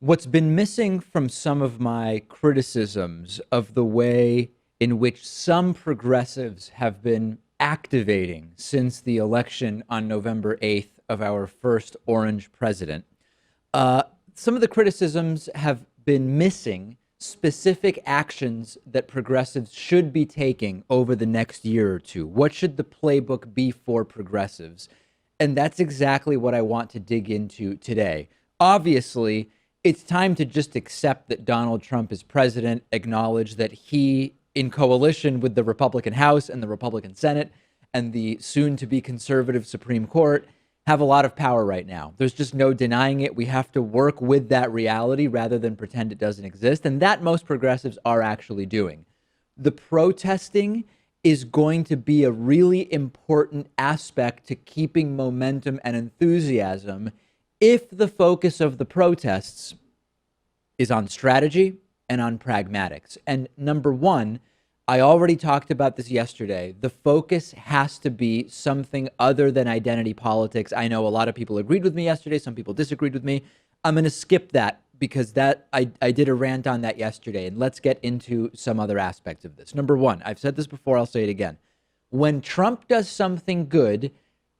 What's been missing from some of my criticisms of the way in which some progressives have been activating since the election on November 8th of our first orange president, uh, some of the criticisms have been missing specific actions that progressives should be taking over the next year or two. What should the playbook be for progressives? And that's exactly what I want to dig into today. Obviously, it's time to just accept that Donald Trump is president, acknowledge that he, in coalition with the Republican House and the Republican Senate and the soon to be conservative Supreme Court, have a lot of power right now. There's just no denying it. We have to work with that reality rather than pretend it doesn't exist. And that most progressives are actually doing. The protesting is going to be a really important aspect to keeping momentum and enthusiasm if the focus of the protests is on strategy and on pragmatics. And number one, I already talked about this yesterday. The focus has to be something other than identity politics. I know a lot of people agreed with me yesterday. Some people disagreed with me. I'm going to skip that because I did a rant on that yesterday. And let's get into some other aspects of this. Number one, I've said this before, I'll say it again. When Trump does something good,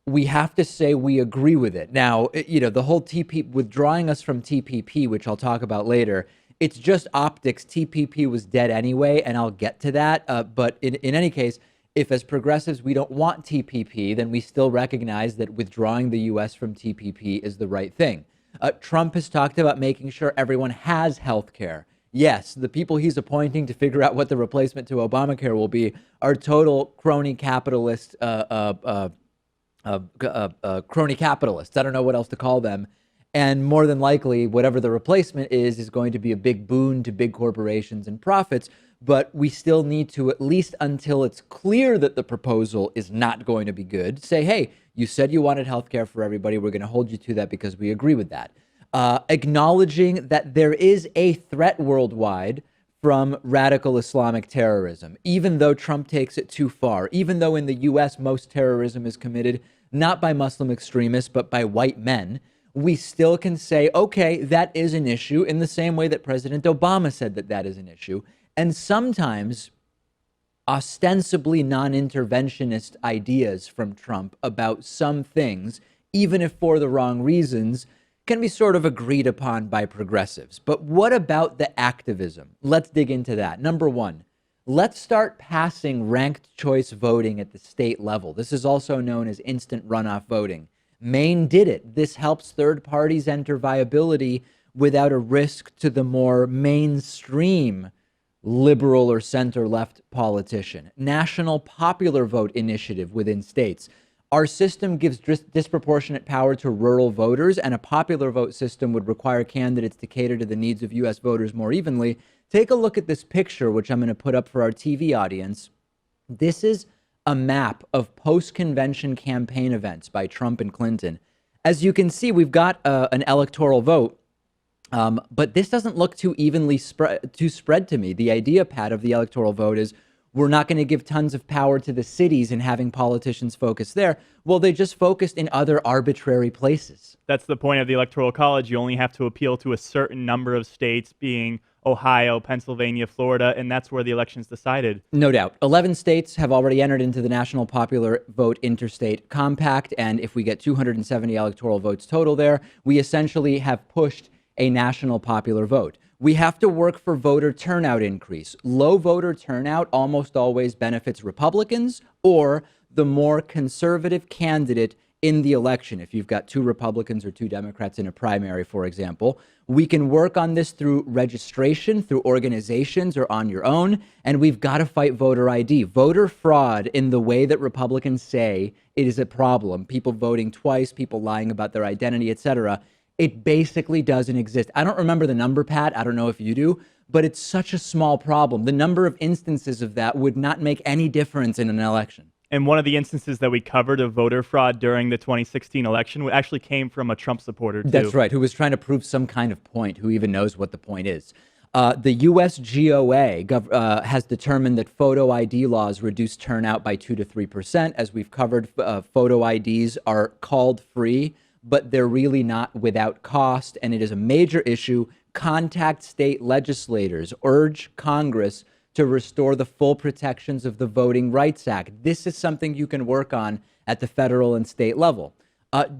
we have to say we agree with it. Now, the whole withdrawing us from TPP, which I'll talk about later, it's just optics. TPP was dead anyway, and I'll get to that. But in any case, if as progressives we don't want TPP, then we still recognize that withdrawing the U.S. from TPP is the right thing. Trump has talked about making sure everyone has health care. Yes, the people he's appointing to figure out what the replacement to Obamacare will be are total crony capitalist crony capitalists. I don't know what else to call them. And more than likely, whatever the replacement is going to be a big boon to big corporations and profits. But we still need to, at least until it's clear that the proposal is not going to be good, say, hey, you said you wanted healthcare for everybody. We're going to hold you to that because we agree with that. Acknowledging that there is a threat worldwide from radical Islamic terrorism, even though Trump takes it too far, even though in the U.S. most terrorism is committed not by Muslim extremists, but by white men, we still can say, okay, that is an issue in the same way that President Obama said that that is an issue. And sometimes ostensibly non-interventionist ideas from Trump about some things, even if for the wrong reasons, can be sort of agreed upon by progressives. But what about the activism? Let's dig into that. Number one, let's start passing ranked choice voting at the state level. This is also known as instant runoff voting. Maine did it. This helps third parties enter viability without a risk to the more mainstream liberal or center-left politician. National popular vote initiative within states. Our system gives disproportionate power to rural voters, and a popular vote system would require candidates to cater to the needs of U.S. voters more evenly. Take a look at this picture, which I'm going to put up for our TV audience. This is a map of post-convention campaign events by Trump and Clinton. As you can see, we've got an electoral vote, but this doesn't look too evenly spread to me. The idea, Pat, of the electoral vote is we're not going to give tons of power to the cities and having politicians focus there. Well, they just focused in other arbitrary places. That's the point of the Electoral College. You only have to appeal to a certain number of states, being Ohio, Pennsylvania, Florida, and that's where the election's decided. No doubt. 11 states have already entered into the National Popular Vote Interstate Compact, and if we get 270 electoral votes total there, we essentially have pushed a national popular vote. We have to work for voter turnout increase. Low voter turnout almost always benefits Republicans or the more conservative candidate in the election. If you've got two Republicans or two Democrats in a primary, for example, we can work on this through registration, through organizations, or on your own. And we've got to fight voter ID. Voter fraud in the way that Republicans say it is a problem. People voting twice, people lying about their identity, etc. It basically doesn't exist. I don't remember the number, Pat. I don't know if you do, but it's such a small problem. The number of instances of that would not make any difference in an election. And one of the instances that we covered of voter fraud during the 2016 election actually came from a Trump supporter, too. That's right, who was trying to prove some kind of point, who even knows what the point is. The USGOA has determined that photo ID laws reduce turnout by 2 to 3%. As we've covered, photo IDs are called free, but they're really not without cost, and it is a major issue contact state legislators, urge Congress to restore the full protections of the Voting Rights Act. This is something you can work on at the federal and state level.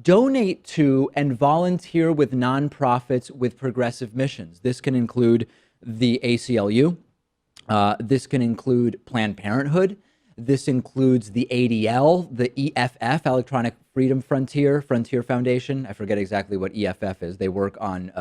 Donate to and volunteer with nonprofits with progressive missions. This can include the ACLU. This can include Planned Parenthood. This includes the ADL, the EFF, Electronic Freedom Frontier Foundation. I forget exactly what EFF is. They work on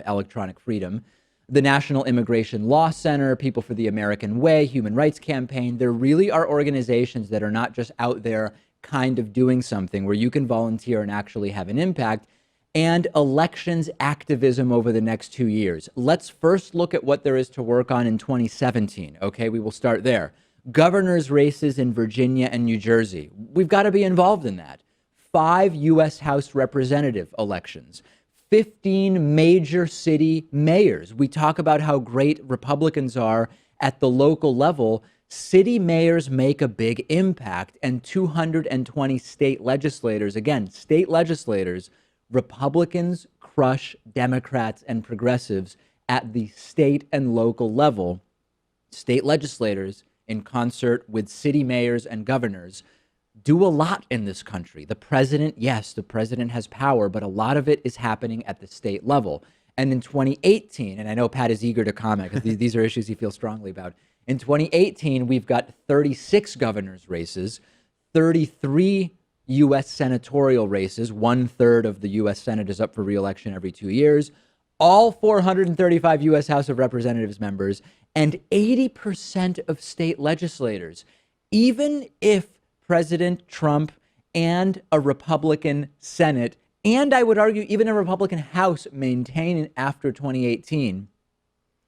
electronic freedom. The National Immigration Law Center, People for the American Way, Human Rights Campaign. There really are organizations that are not just out there kind of doing something, where you can volunteer and actually have an impact. And elections activism over the next 2 years. Let's first look at what there is to work on in 2017. Okay, we will start there. Governor's races in Virginia and New Jersey. We've got to be involved in that. 5 U.S. House representative elections. 15 major city mayors. We talk about how great Republicans are at the local level. City mayors make a big impact, and 220 state legislators, again, state legislators, Republicans crush Democrats and progressives at the state and local level. State legislators, in concert with city mayors and governors, do a lot in this country. The president, yes, the president has power, but a lot of it is happening at the state level. And in 2018, and I know Pat is eager to comment because these are issues he feels strongly about. In 2018, we've got 36 governors' races, 33 U.S. senatorial races. 1/3 of the U.S. Senate is up for re-election every 2 years. All 435 U.S. House of Representatives members and 80% of state legislators. Even if President Trump and a Republican Senate, and I would argue even a Republican House, maintain after 2018,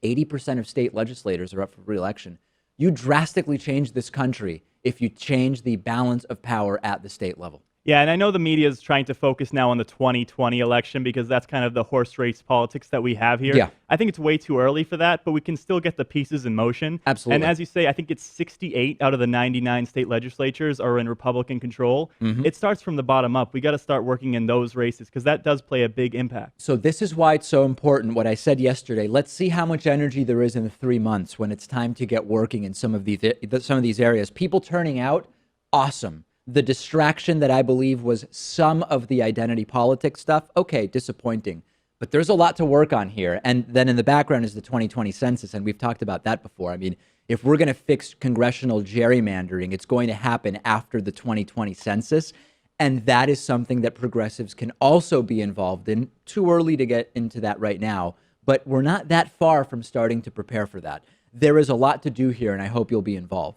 80% of state legislators are up for re-election. You drastically change this country if you change the balance of power at the state level. Yeah, and I know the media is trying to focus now on the 2020 election because that's kind of the horse race politics that we have here. Yeah. I think it's way too early for that, but we can still get the pieces in motion. Absolutely. And as you say, I think it's 68 out of the 99 state legislatures are in Republican control. It starts from the bottom up. We got to start working in those races because that does play a big impact. So this is why it's so important, what I said yesterday. Let's see how much energy there is in the 3 months when it's time to get working in some of these areas. People turning out, awesome. The distraction that I believe was some of the identity politics stuff, okay, disappointing. But there's a lot to work on here. And then in the background is the 2020 census, and we've talked about that before. I mean, if we're going to fix congressional gerrymandering, it's going to happen after the 2020 census. And that is something that progressives can also be involved in. Too early to get into that right now, but we're not that far from starting to prepare for that. There is a lot to do here, and I hope you'll be involved.